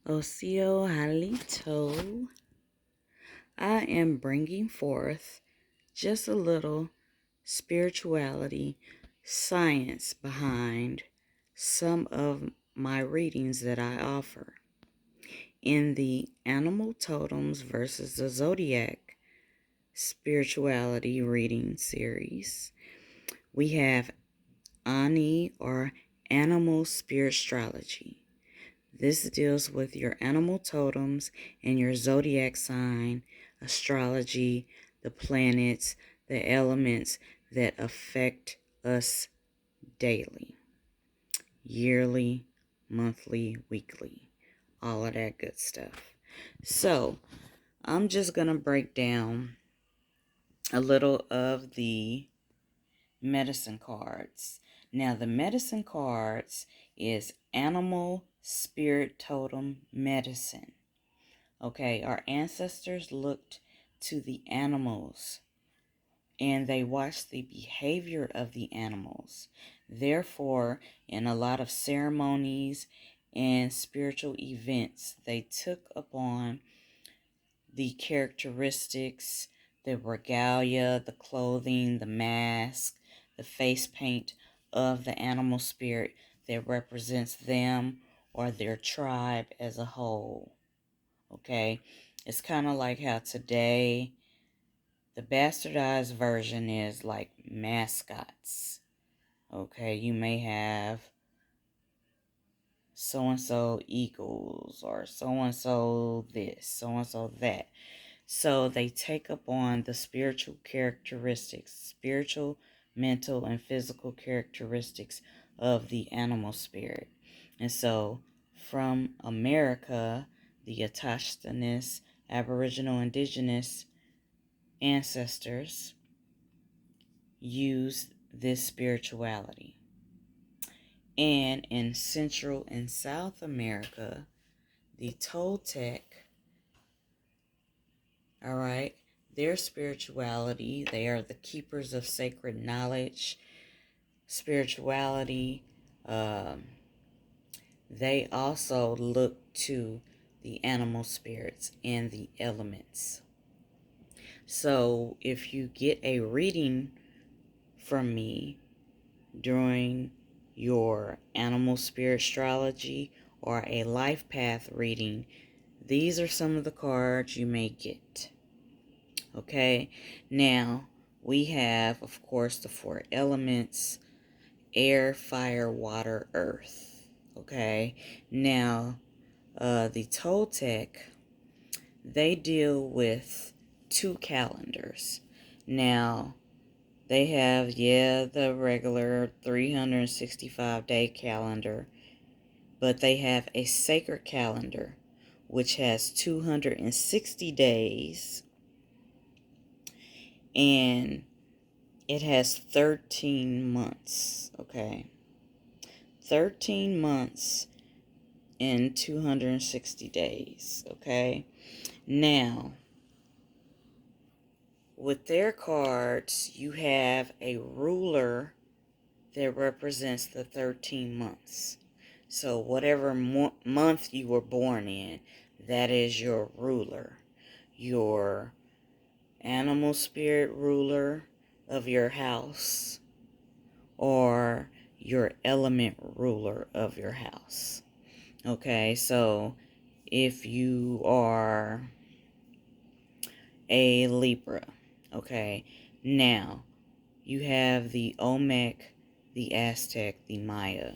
Osio Halito, I am bringing forth just a little spirituality, science behind some of my readings that I offer. In the Animal Totems versus the Zodiac spirituality reading series, we have Ani or Animal Spiritrology. This deals with your animal totems and your zodiac sign, astrology, the planets, the elements that affect us daily, yearly, monthly, weekly, all of that good stuff. So, I'm just going to break down a little of the medicine cards. Now, the medicine cards is animal spirit totem medicine. Okay, our ancestors looked to the animals and they watched the behavior of the animals. Therefore, in a lot of ceremonies and spiritual events, they took upon the characteristics, the regalia, the clothing, the mask, the face paint of the animal spirit that represents them or their tribe as a whole. Okay, it's kind of like how today the bastardized version is like mascots. Okay, you may have so-and-so eagles or so-and-so this, so-and-so that. So they take upon the spiritual characteristics, spiritual, mental, and physical characteristics of the animal spirit. And so from America, the Atashtanis, Aboriginal Indigenous ancestors used this spirituality. And in Central and South America, the Toltec, all right, their spirituality, they are the keepers of sacred knowledge, spirituality. They also look to the animal spirits and the elements. So if you get a reading from me during your animal spirit astrology or a life path reading, these are some of the cards you may get. Okay, now we have, of course, the 4 elements: air, fire, water, earth. Okay, now the Toltec, they deal with 2 calendars. Now they have, the regular 365-day calendar, but they have a sacred calendar, which has 260 days, and it has 13 months, okay? 13 months in 260 days, okay? Now, with their cards, you have a ruler that represents the 13 months. So whatever month you were born in, that is your ruler. Your animal spirit ruler of your house, or your element ruler of your house. Okay, so if you are a Libra, okay, now you have the Olmec, the Aztec, the Maya,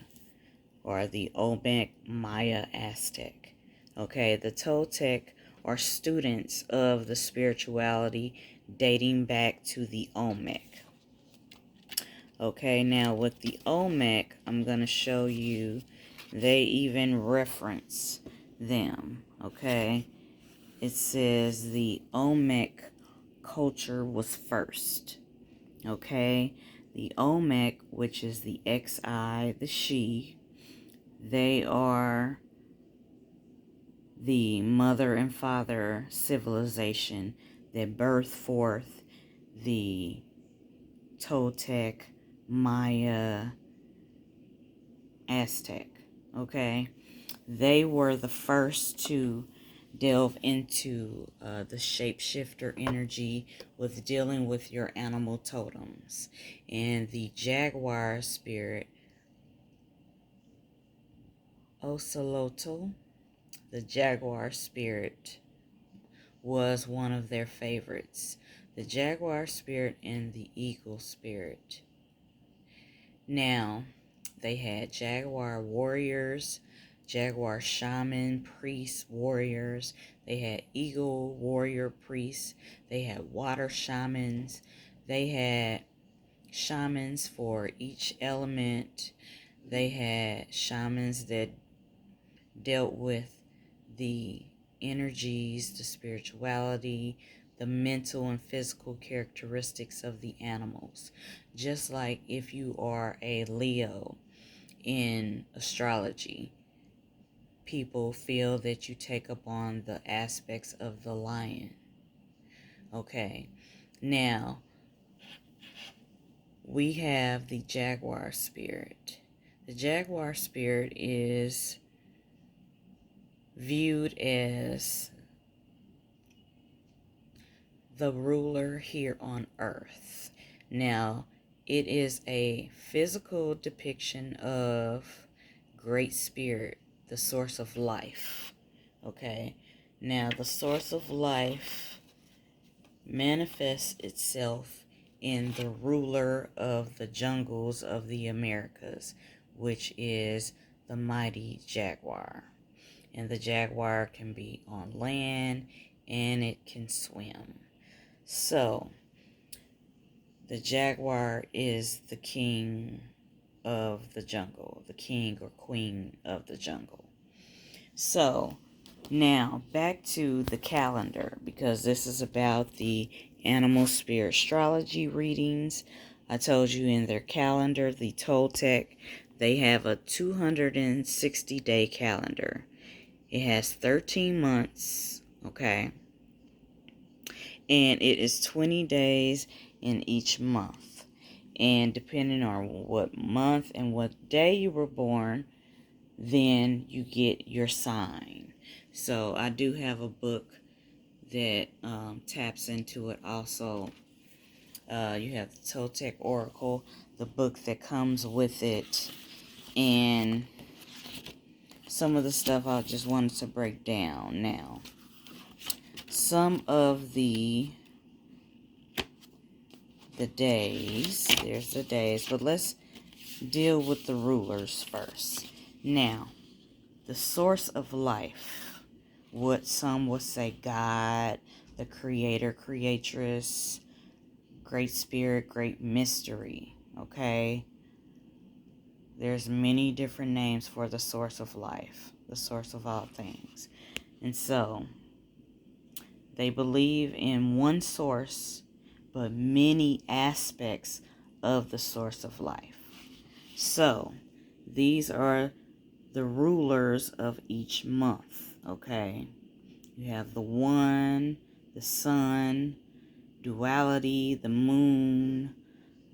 or the Olmec, Maya, Aztec. Okay, the Toltec are students of the spirituality dating back to the Olmec. Okay, now with the Olmec, I'm going to show you, they even reference them. Okay, it says the Olmec culture was first. Okay, the Olmec, which is the XI, the she, they are the mother and father civilization that birthed forth the Toltec, Maya, Aztec. Okay, They were the first to delve into the shapeshifter energy with dealing with your animal totems. And the Jaguar spirit, Ocelotl, the Jaguar spirit, was one of their favorites. The Jaguar spirit and the Eagle spirit. Now, they had Jaguar warriors, Jaguar shaman, priests, warriors. They had Eagle warrior priests. They had water shamans. They had shamans for each element. They had shamans that dealt with the energies, the spirituality, the mental and physical characteristics of the animals. Just like if you are a Leo in astrology, people feel that you take up on the aspects of the lion. Okay, now we have the Jaguar spirit. The Jaguar spirit is viewed as the ruler here on earth. Now, it is a physical depiction of Great Spirit, the source of life. Okay, now the source of life manifests itself in the ruler of the jungles of the Americas, which is the mighty jaguar. And the jaguar can be on land and it can swim. So, the jaguar is the king of the jungle, the king or queen of the jungle. So, now back to the calendar, because this is about the animal spirit astrology readings. I told you in their calendar, the Toltec, they have a 260-day calendar. It has 13 months, okay? And it is 20 days in each month. And depending on what month and what day you were born, then you get your sign. So I do have a book that taps into it also. You have the Toltec Oracle, the book that comes with it, and some of the stuff I just wanted to break down now. Some of the days, there's the days, but let's deal with the rulers first. Now, the source of life, what some would say God, the creator, creatress, great spirit, great mystery, okay? There's many different names for the source of life, the source of all things. And so, they believe in one source, but many aspects of the source of life. So, these are the rulers of each month, okay? You have the one, the sun, duality, the moon,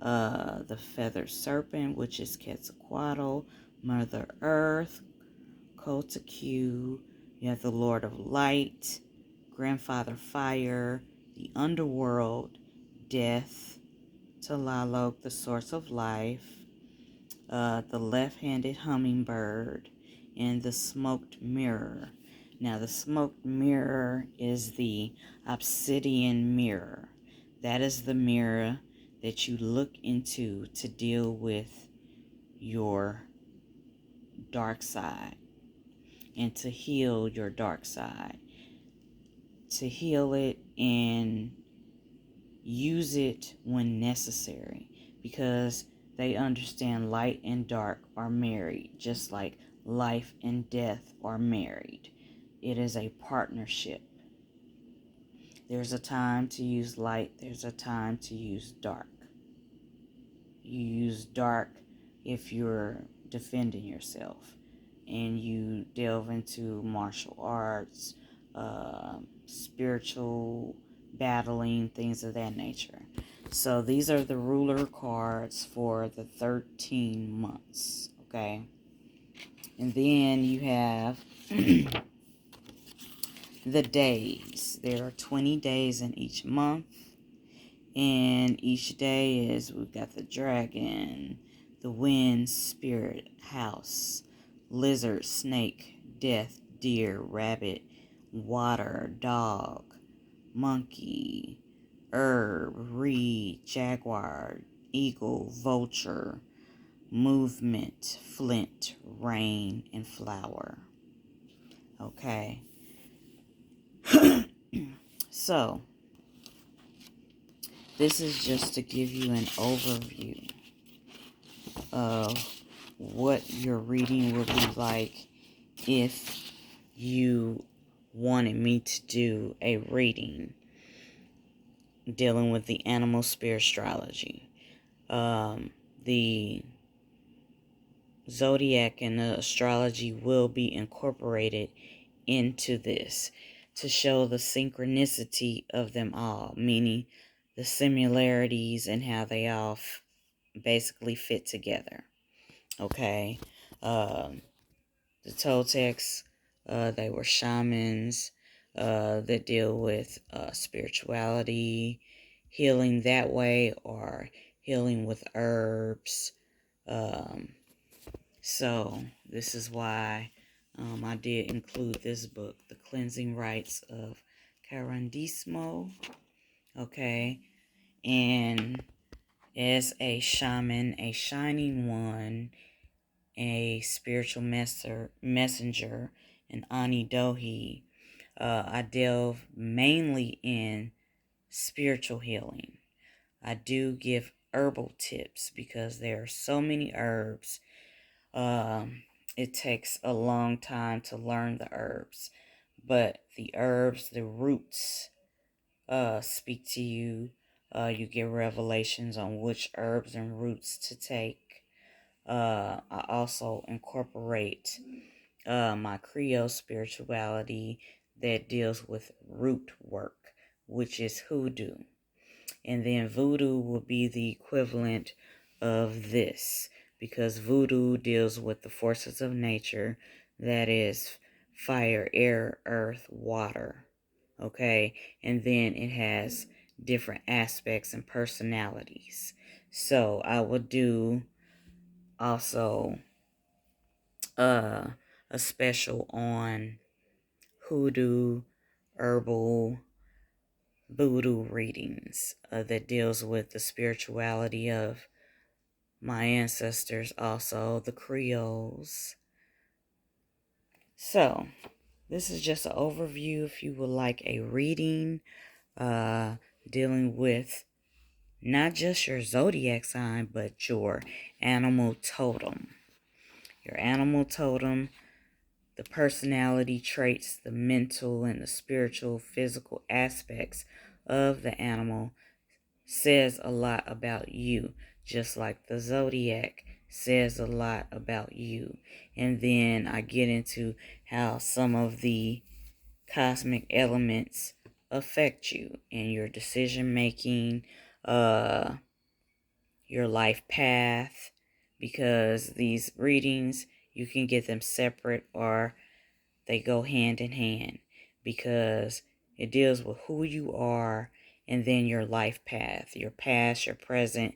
the feathered serpent, which is Quetzalcoatl, Mother Earth, Kotaku. You have the Lord of Light, Grandfather Fire, the Underworld, Death, Tlaloc, the Source of Life, the Left-Handed Hummingbird, and the Smoked Mirror. Now, the Smoked Mirror is the Obsidian Mirror. That is the mirror that you look into to deal with your dark side and to heal your dark side. To heal it and use it when necessary, because they understand light and dark are married, just like life and death are married. It is a partnership. There's a time to use light, there's a time to use dark. You use dark if you're defending yourself and you delve into martial arts, spiritual battling, things of that nature. So these are the ruler cards for the 13 months, okay? And then you have the days. There are 20 days in each month. And each day is, we've got the dragon, the wind, spirit, house, lizard, snake, death, deer, rabbit, water, dog, monkey, herb, reed, jaguar, eagle, vulture, movement, flint, rain, and flower. Okay. So, this is just to give you an overview of what your reading will be like if you wanted me to do a reading dealing with the animal spirit astrology. The Zodiac and the astrology will be incorporated into this to show the synchronicity of them all, meaning the similarities and how they all basically fit together. Okay. The Toltecs, they were shamans that deal with spirituality, healing that way, or healing with herbs. So this is why I did include this book, The Cleansing Rites of Carandismo. Okay. And as a shaman, a shining one, a spiritual messenger, an Ani Dohi, I delve mainly in spiritual healing. I do give herbal tips because there are so many herbs. It takes a long time to learn the herbs, but the herbs, the roots, speak to you. You get revelations on which herbs and roots to take. I also incorporate my Creole spirituality that deals with root work, which is hoodoo. And then voodoo will be the equivalent of this, because voodoo deals with the forces of nature, that is fire, air, earth, water. Okay, and then it has different aspects and personalities. So I will do also a special on hoodoo, herbal, voodoo readings that deals with the spirituality of my ancestors, also the Creoles. So this is just an overview if you would like a reading dealing with not just your zodiac sign, but your animal totem. Your animal totem, the personality traits, the mental and the spiritual, physical aspects of the animal says a lot about you, just like the zodiac says a lot about you. And then I get into how some of the cosmic elements affect you in your decision making, your life path, because these readings, you can get them separate or they go hand in hand, because it deals with who you are and then your life path, your past, your present,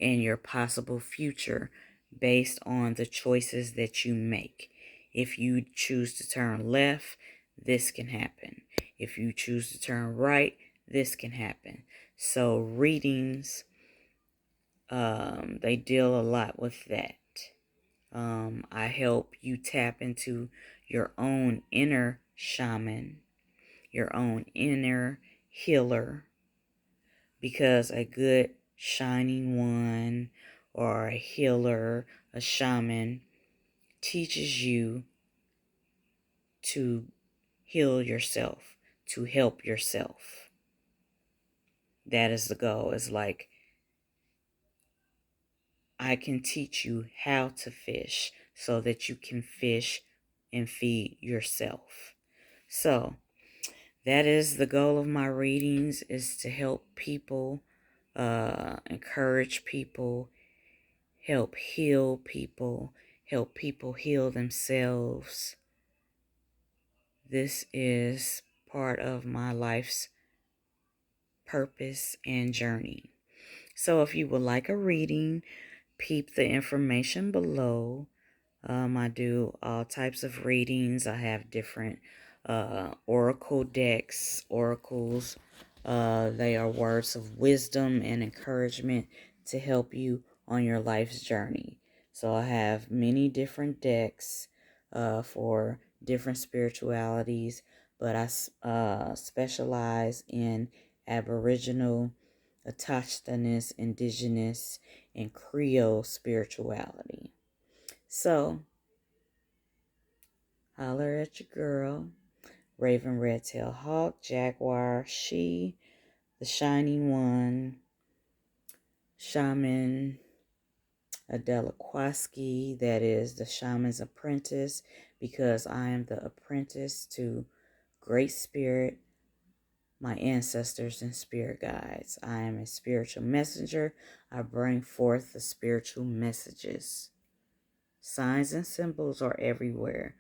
and your possible future based on the choices that you make. If you choose to turn left, this can happen. If you choose to turn right, this can happen. So readings, they deal a lot with that. I help you tap into your own inner shaman, your own inner healer, because a good shining one or a healer, a shaman, teaches you to heal yourself, to help yourself. That is the goal. It's like, I can teach you how to fish so that you can fish and feed yourself. So that is the goal of my readings, is to help people, encourage people, help heal people, help people heal themselves. This is part of my life's purpose and journey. So if you would like a reading, peep the information below. I do all types of readings. I have different oracle decks, oracles. They are words of wisdom and encouragement to help you on your life's journey. So I have many different decks for different spiritualities, but I specialize in Aboriginal, Autochthonous, Indigenous, and Creole spirituality. So, holler at your girl, Ravenredtailhawk, Jaguarxi, the Shining One, Shaman Adelaquaski, that is the Shaman's apprentice, because I am the apprentice to Great Spirit, my ancestors and spirit guides. I am a spiritual messenger. I bring forth the spiritual messages. Signs and symbols are everywhere.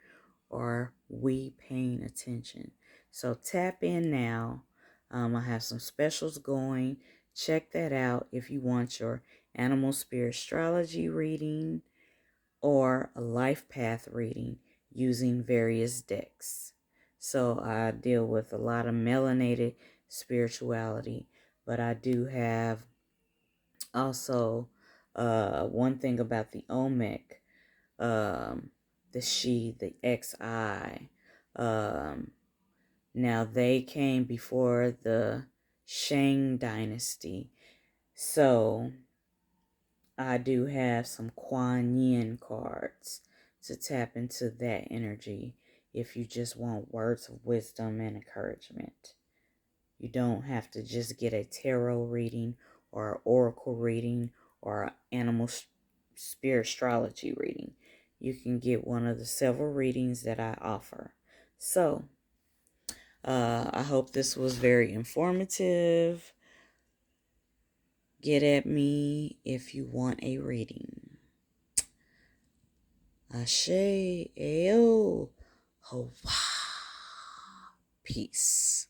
Are we paying attention? So tap in now. I have some specials going. Check that out if you want your animal spirit astrology reading or a life path reading using various decks. So I deal with a lot of melanated spirituality, but I do have also one thing about the Olmec, the she, the XI. Now they came before the Shang dynasty. So I do have some Kuan Yin cards to tap into that energy if you just want words of wisdom and encouragement. You don't have to just get a tarot reading or an oracle reading or an animal spirit astrology reading. You can get one of the several readings that I offer. So, I hope this was very informative. Get at me if you want a reading. Ashe, Ayo, Hawa. Peace.